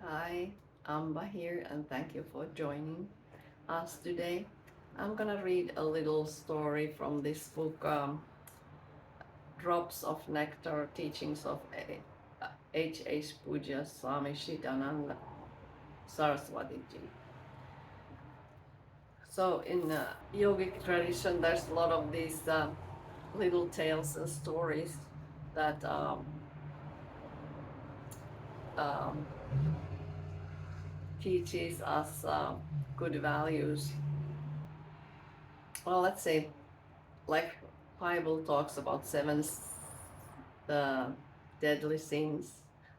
Hi, Amba here, and thank you for joining us today. I'm gonna read a little story from this book, Drops of Nectar Teachings of H. Puja Swami Sivananda Saraswati Ji. So, in yogic tradition, there's a lot of these little tales and stories that um, teaches us good values. Well, let's say, like Bible talks about the deadly sins.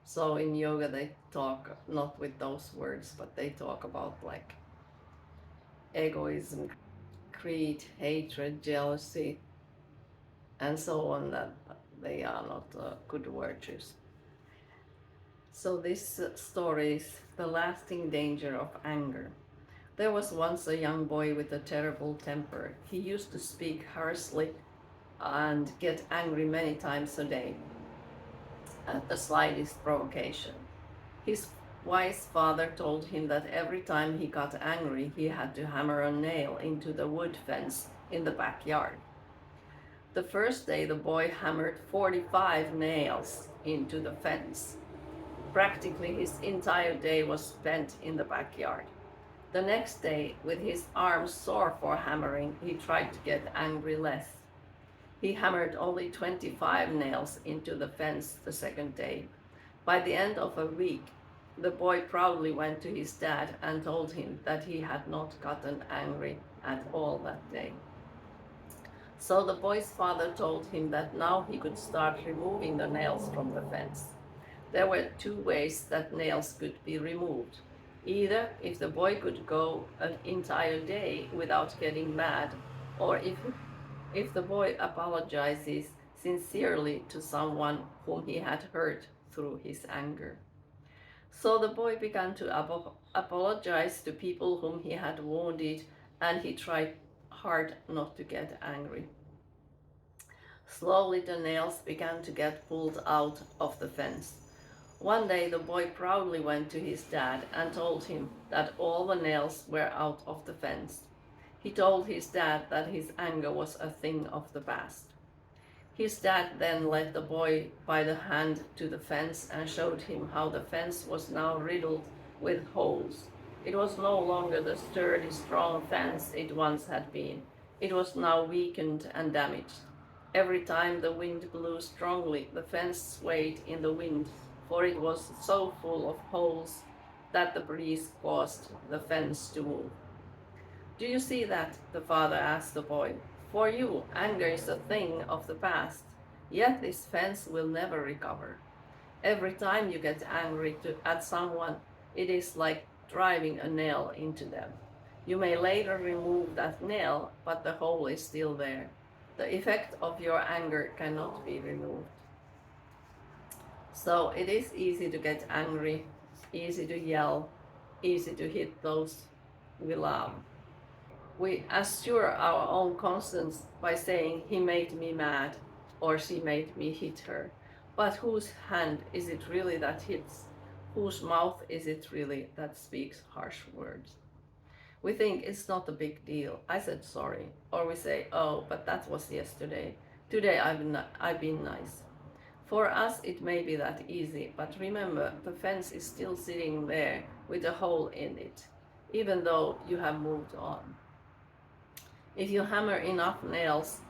So in yoga they talk not with those words, but they talk about like egoism, greed, hatred, jealousy, and so on. That they are not good virtues. So this story is the lasting danger of anger. There was once a young boy with a terrible temper. He used to speak harshly and get angry many times a day at the slightest provocation. His wise father told him that every time he got angry, he had to hammer a nail into the wood fence in the backyard. The first day, the boy hammered 45 nails into the fence. Practically his entire day was spent in the backyard. The next day, with his arms sore for hammering, he tried to get angry less. He hammered only 25 nails into the fence the second day. By the end of a week, the boy proudly went to his dad and told him that he had not gotten angry at all that day. So the boy's father told him that now he could start removing the nails from the fence. There were two ways that nails could be removed. Either if the boy could go an entire day without getting mad, or if the boy apologizes sincerely to someone whom he had hurt through his anger. So the boy began to apologize to people whom he had wounded, and he tried hard not to get angry. Slowly the nails began to get pulled out of the fence. One day the boy proudly went to his dad and told him that all the nails were out of the fence. He told his dad that his anger was a thing of the past. His dad then led the boy by the hand to the fence and showed him how the fence was now riddled with holes. It was no longer the sturdy, strong fence it once had been. It was now weakened and damaged. Every time the wind blew strongly, the fence swayed in the wind, for it was so full of holes that the breeze caused the fence to move. Do you see that? The father asked the boy. For you, anger is a thing of the past, yet this fence will never recover. Every time you get angry at someone, it is like driving a nail into them. You may later remove that nail, but the hole is still there. The effect of your anger cannot be removed. So it is easy to get angry, easy to yell, easy to hit those we love. We assure our own conscience by saying, he made me mad, or she made me hit her. But whose hand is it really that hits? Whose mouth is it really that speaks harsh words? We think it's not a big deal. I said sorry. Or we say, oh, but that was yesterday. Today I've been nice. For us, it may be that easy, but remember, the fence is still sitting there with a hole in it, even though you have moved on. If you hammer enough nails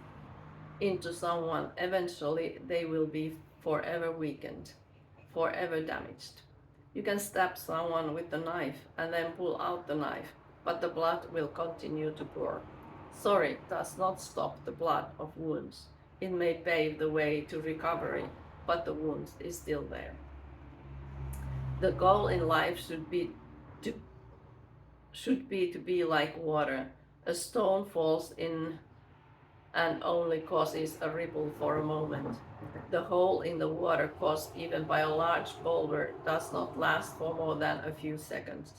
into someone, eventually they will be forever weakened, forever damaged. You can stab someone with a knife and then pull out the knife, but the blood will continue to pour. Sorry does not stop the blood of wounds. It may pave the way to recovery, but the wound is still there. The goal in life should be to be like water. A stone falls in and only causes a ripple for a moment. The hole in the water caused even by a large boulder does not last for more than a few seconds.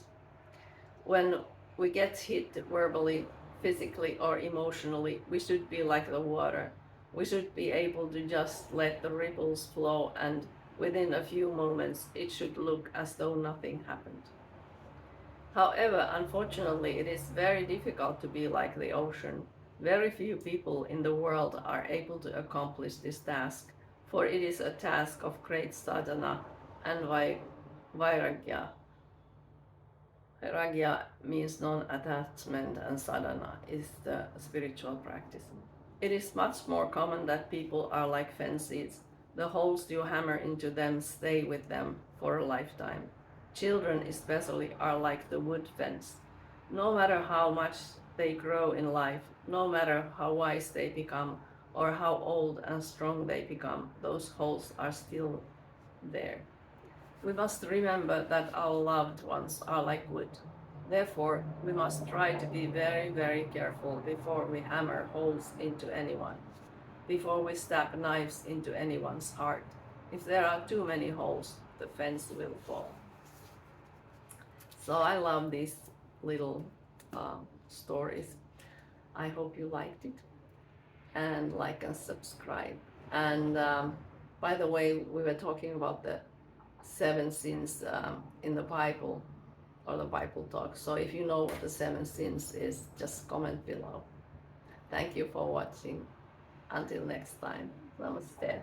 When we get hit verbally, physically, or emotionally, we should be like the water. We should be able to just let the ripples flow and Within a few moments, it should look as though nothing happened. However, unfortunately, it is very difficult to be like the ocean. Very few people in the world are able to accomplish this task, for it is a task of great sadhana and vairagya. Vairagya means non-attachment, and sadhana is the spiritual practice. It is much more common that people are like fences. The holes you hammer into them stay with them for a lifetime. Children, especially, are like the wood fence. No matter how much they grow in life, no matter how wise they become, or how old and strong they become, those holes are still there. We must remember that our loved ones are like wood. Therefore, we must try to be very, very careful before we hammer holes into anyone, before we stab knives into anyone's heart. If there are too many holes, the fence will fall. So I love these little stories. I hope you liked it, and like and subscribe. And by the way, we were talking about the 7 sins in the Bible, or the Bible talk. So if you know what the 7 sins is, just comment below. Thank you for watching. Until next time, namaste.